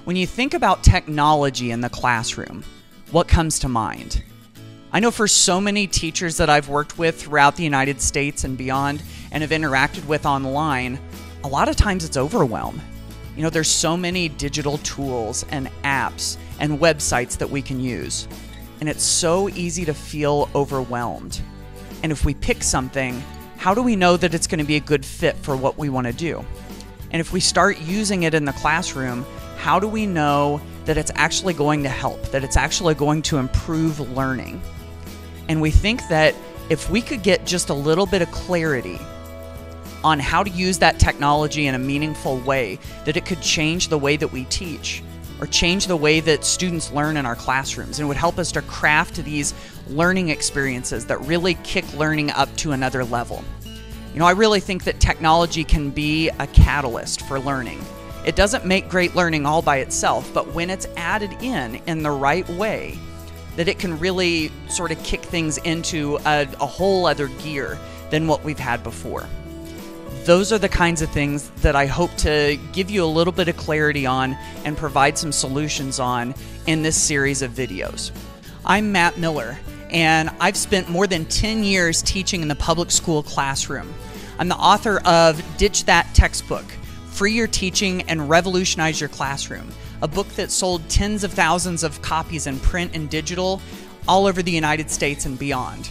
When you think about technology in the classroom, what comes to mind? I know for so many teachers that I've worked with throughout the United States and beyond and have interacted with online, a lot of times it's overwhelm. You know, there's so many digital tools and apps and websites that we can use, and it's so easy to feel overwhelmed. And if we pick something, how do we know that it's going to be a good fit for what we want to do? And if we start using it in the classroom, how do we know that it's actually going to help, that it's actually going to improve learning? And we think that if we could get just a little bit of clarity on how to use that technology in a meaningful way, that it could change the way that we teach or change the way that students learn in our classrooms, and it would help us to craft these learning experiences that really kick learning up to another level. You know, I really think that technology can be a catalyst for learning. It doesn't make great learning all by itself, but when it's added in the right way, that it can really sort of kick things into a whole other gear than what we've had before. Those are the kinds of things that I hope to give you a little bit of clarity on and provide some solutions on in this series of videos. I'm Matt Miller, and I've spent more than 10 years teaching in the public school classroom. I'm the author of Ditch That Textbook, Free Your Teaching and Revolutionize Your Classroom, a book that sold tens of thousands of copies in print and digital all over the United States and beyond.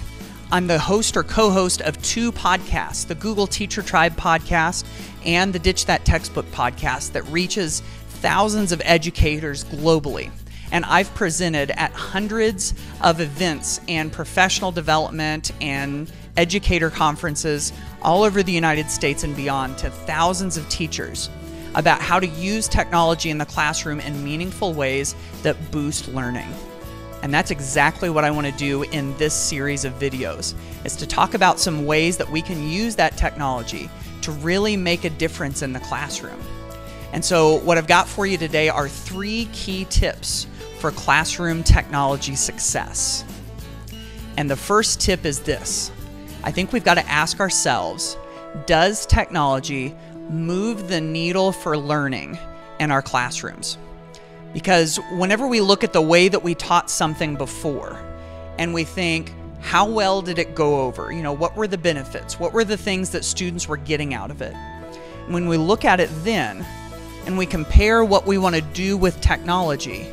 I'm the host or co-host of 2 podcasts, the Google Teacher Tribe podcast and the Ditch That Textbook podcast that reaches thousands of educators globally. And I've presented at hundreds of events and professional development and educator conferences all over the United States and beyond to thousands of teachers about how to use technology in the classroom in meaningful ways that boost learning. And that's exactly what I want to do in this series of videos, is to talk about some ways that we can use that technology to really make a difference in the classroom. And so what I've got for you today are 3 key tips for classroom technology success. And the first tip is this. I think we've got to ask ourselves, does technology move the needle for learning in our classrooms? Because whenever we look at the way that we taught something before and we think, how well did it go over? You know, what were the benefits? What were the things that students were getting out of it? When we look at it then and we compare what we want to do with technology,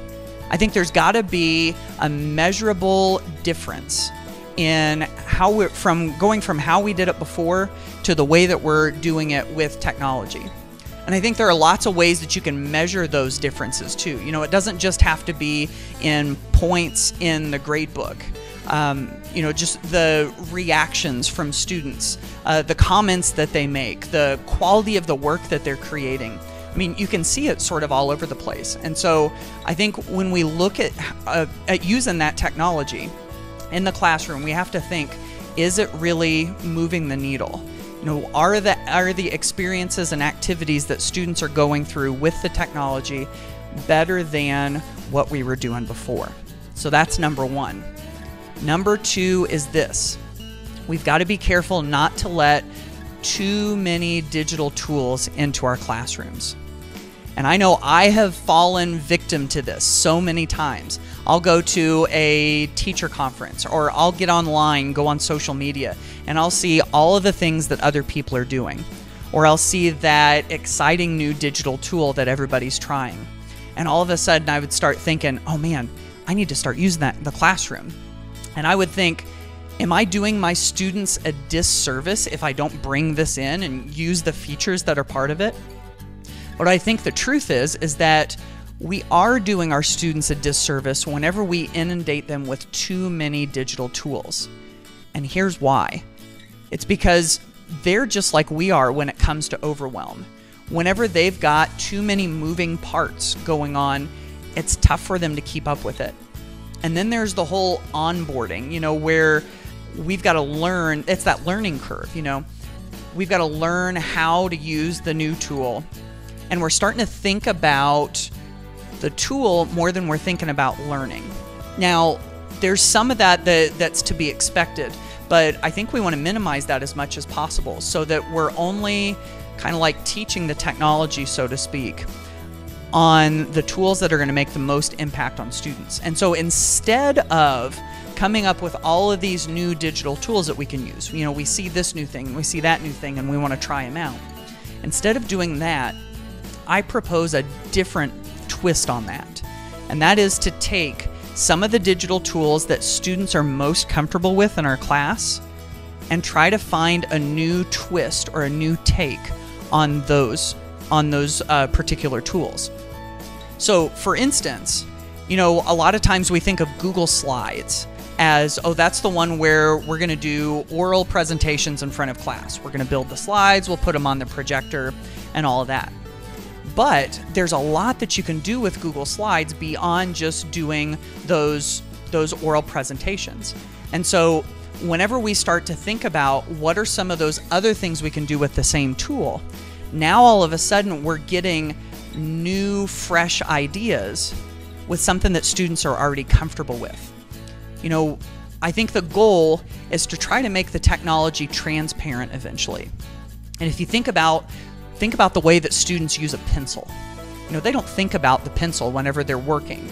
I think there's got to be a measurable difference in how we're going from how we did it before to the way that we're doing it with technology. And I think there are lots of ways that you can measure those differences too. You know, it doesn't just have to be in points in the grade book. You know, just the reactions from students, the comments that they make, the quality of the work that they're creating. I mean, you can see it sort of all over the place. And so I think when we look at using that technology in the classroom, we have to think, is it really moving the needle? You know, are the experiences and activities that students are going through with the technology better than what we were doing before? So that's number 1. Number 2 is this. We've got to be careful not to let too many digital tools into our classrooms. And I know I have fallen victim to this so many times. I'll go to a teacher conference or I'll get online, go on social media, and I'll see all of the things that other people are doing. Or I'll see that exciting new digital tool that everybody's trying. And all of a sudden I would start thinking, oh man, I need to start using that in the classroom. And I would think, am I doing my students a disservice if I don't bring this in and use the features that are part of it? What I think the truth is that we are doing our students a disservice whenever we inundate them with too many digital tools. And here's why. It's because they're just like we are when it comes to overwhelm. Whenever they've got too many moving parts going on, it's tough for them to keep up with it. And then there's the whole onboarding, you know, where we've got to learn, it's that learning curve, you know. We've got to learn how to use the new tool. And we're starting to think about the tool more than we're thinking about learning. Now, there's some of that's to be expected, but I think we want to minimize that as much as possible so that we're only kind of like teaching the technology, so to speak. on the tools that are going to make the most impact on students. And so instead of coming up with all of these new digital tools that we can use, you know, we see this new thing, we see that new thing, and we want to try them out. Instead of doing that, I propose a different twist on that. And that is to take some of the digital tools that students are most comfortable with in our class and try to find a new twist or a new take on those particular tools. So for instance, you know, a lot of times we think of Google Slides as, oh, that's the one where we're going to do oral presentations in front of class. We're going to build the slides, we'll put them on the projector and all of that. But there's a lot that you can do with Google Slides beyond just doing those oral presentations. And so whenever we start to think about what are some of those other things we can do with the same tool, now all of a sudden we're getting new, fresh ideas with something that students are already comfortable with. You know, I think the goal is to try to make the technology transparent eventually. And if you think about the way that students use a pencil. You know, they don't think about the pencil whenever they're working,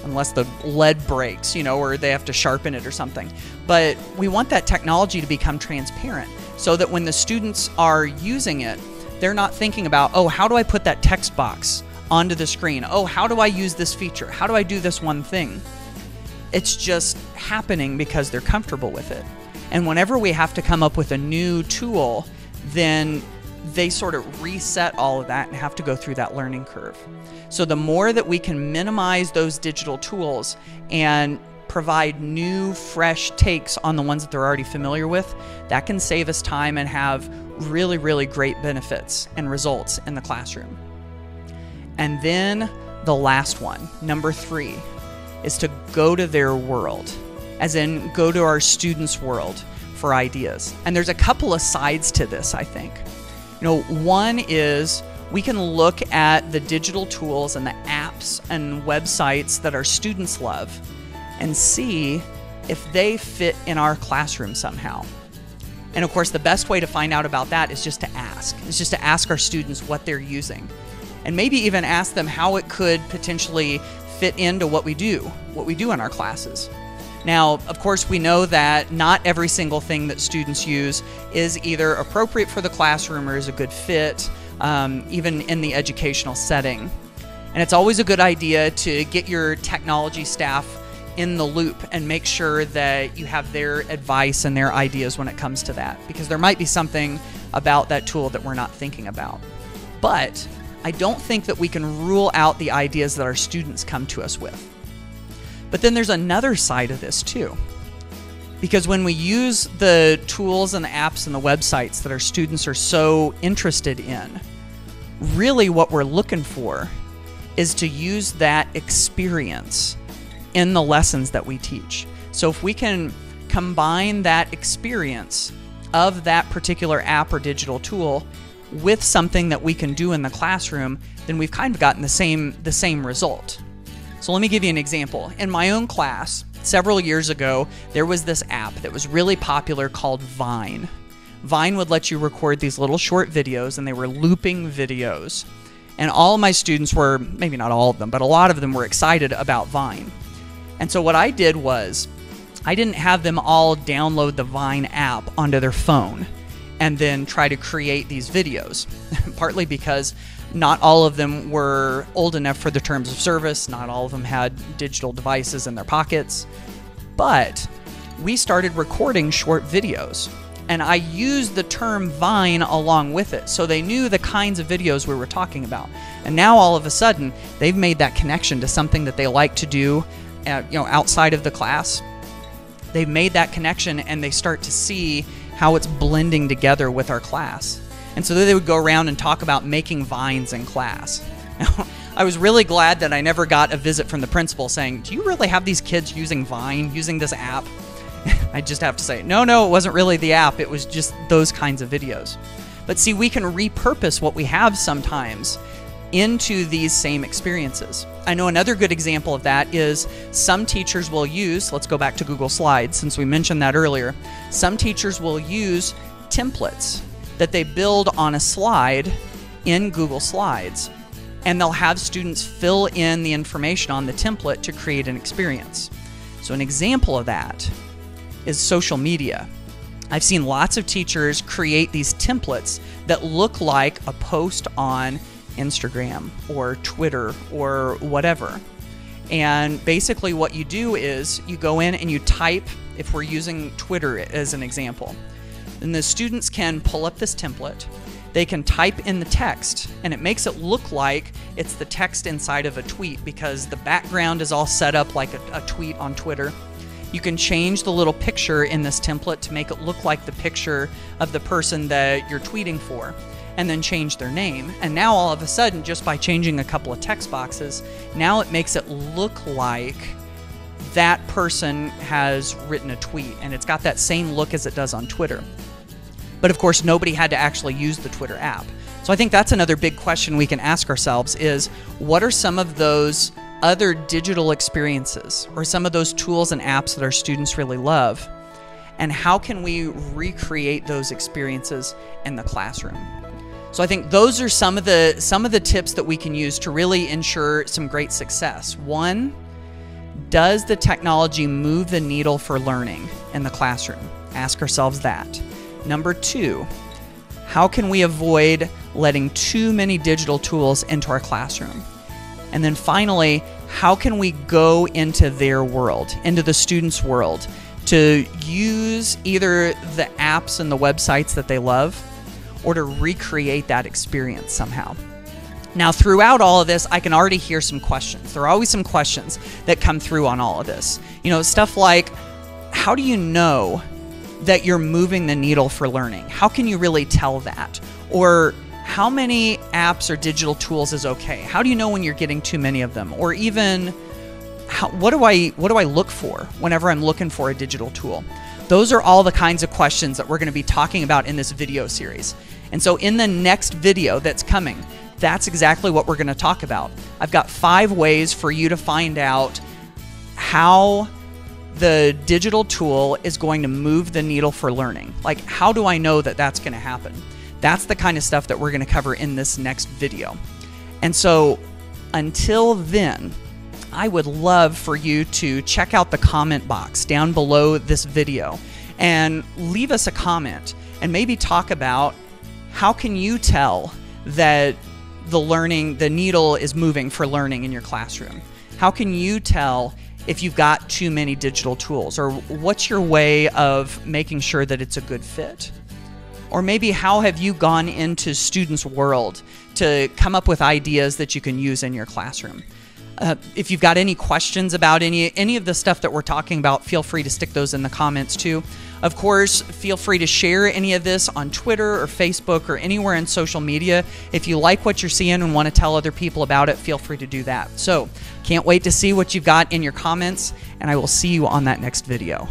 unless the lead breaks, you know, or they have to sharpen it or something. But we want that technology to become transparent so that when the students are using it, they're not thinking about, oh, how do I put that text box onto the screen? Oh, how do I use this feature? How do I do this one thing? It's just happening because they're comfortable with it. And whenever we have to come up with a new tool, then they sort of reset all of that and have to go through that learning curve. So the more that we can minimize those digital tools and provide new, fresh takes on the ones that they're already familiar with, that can save us time and have really, really great benefits and results in the classroom. And then the last one, number 3, is to go to their world, as in go to our students' world for ideas. And there's a couple of sides to this, I think. You know, one is we can look at the digital tools and the apps and websites that our students love and see if they fit in our classroom somehow. And of course, the best way to find out about that is just to ask. It's just to ask our students what they're using. And maybe even ask them how it could potentially fit into what we do in our classes. Now, of course, we know that not every single thing that students use is either appropriate for the classroom or is a good fit, even in the educational setting. And it's always a good idea to get your technology staff in the loop and make sure that you have their advice and their ideas when it comes to that, because there might be something about that tool that we're not thinking about. But I don't think that we can rule out the ideas that our students come to us with. But then there's another side of this too. Because when we use the tools and the apps and the websites that our students are so interested in, really what we're looking for is to use that experience in the lessons that we teach. So if we can combine that experience of that particular app or digital tool with something that we can do in the classroom, then we've kind of gotten the same result. So let me give you an example. In my own class, several years ago, there was this app that was really popular called Vine. Vine would let you record these little short videos, and they were looping videos. And all of my students were, maybe not all of them, but a lot of them were excited about Vine. And so what I did was, I didn't have them all download the Vine app onto their phone and then try to create these videos, partly because not all of them were old enough for the terms of service. Not all of them had digital devices in their pockets. But we started recording short videos, and I used the term Vine along with it, so they knew the kinds of videos we were talking about. And now all of a sudden, they've made that connection to something that they like to do, outside of the class. They've made that connection, and they start to see how it's blending together with our class. And so then they would go around and talk about making vines in class. I was really glad that I never got a visit from the principal saying, "Do you really have these kids using Vine, using this app?" I just have to say, no, it wasn't really the app. It was just those kinds of videos. But see, we can repurpose what we have sometimes into these same experiences. I know another good example of that is some teachers will use, let's go back to Google Slides since we mentioned that earlier, some teachers will use templates that they build on a slide in Google Slides. and they'll have students fill in the information on the template to create an experience. So an example of that is social media. I've seen lots of teachers create these templates that look like a post on Instagram or Twitter or whatever. And basically what you do is you go in and you type, if we're using Twitter as an example, then the students can pull up this template, they can type in the text, and it makes it look like it's the text inside of a tweet because the background is all set up like a tweet on Twitter. You can change the little picture in this template to make it look like the picture of the person that you're tweeting for, and then change their name. And now all of a sudden, just by changing a couple of text boxes, now it makes it look like that person has written a tweet, and it's got that same look as it does on Twitter. But of course, nobody had to actually use the Twitter app. So I think that's another big question we can ask ourselves is, what are some of those other digital experiences or some of those tools and apps that our students really love? And how can we recreate those experiences in the classroom? So I think those are some of the tips that we can use to really ensure some great success. One, does the technology move the needle for learning in the classroom? Ask ourselves that. Number two, how can we avoid letting too many digital tools into our classroom? And then finally, how can we go into their world, into the students' world, to use either the apps and the websites that they love or to recreate that experience somehow? Now, throughout all of this, I can already hear some questions. There are always some questions that come through on all of this. You know, stuff like, how do you know that you're moving the needle for learning? How can you really tell that? Or how many apps or digital tools is okay? How do you know when you're getting too many of them? Or even, what do I look for whenever I'm looking for a digital tool? Those are all the kinds of questions that we're going to be talking about in this video series. And so in the next video that's coming, that's exactly what we're going to talk about. I've got 5 ways for you to find out how the digital tool is going to move the needle for learning. Like, how do I know that that's going to happen? That's the kind of stuff that we're going to cover in this next video. And so until then, I would love for you to check out the comment box down below this video and leave us a comment and maybe talk about how can you tell that the needle is moving for learning in your classroom? How can you tell if you've got too many digital tools? Or what's your way of making sure that it's a good fit? Or maybe how have you gone into students' world to come up with ideas that you can use in your classroom? If you've got any questions about any of the stuff that we're talking about, feel free to stick those in the comments too. Of course, feel free to share any of this on Twitter or Facebook or anywhere in social media. If you like what you're seeing and want to tell other people about it, feel free to do that. So, can't wait to see what you've got in your comments, and I will see you on that next video.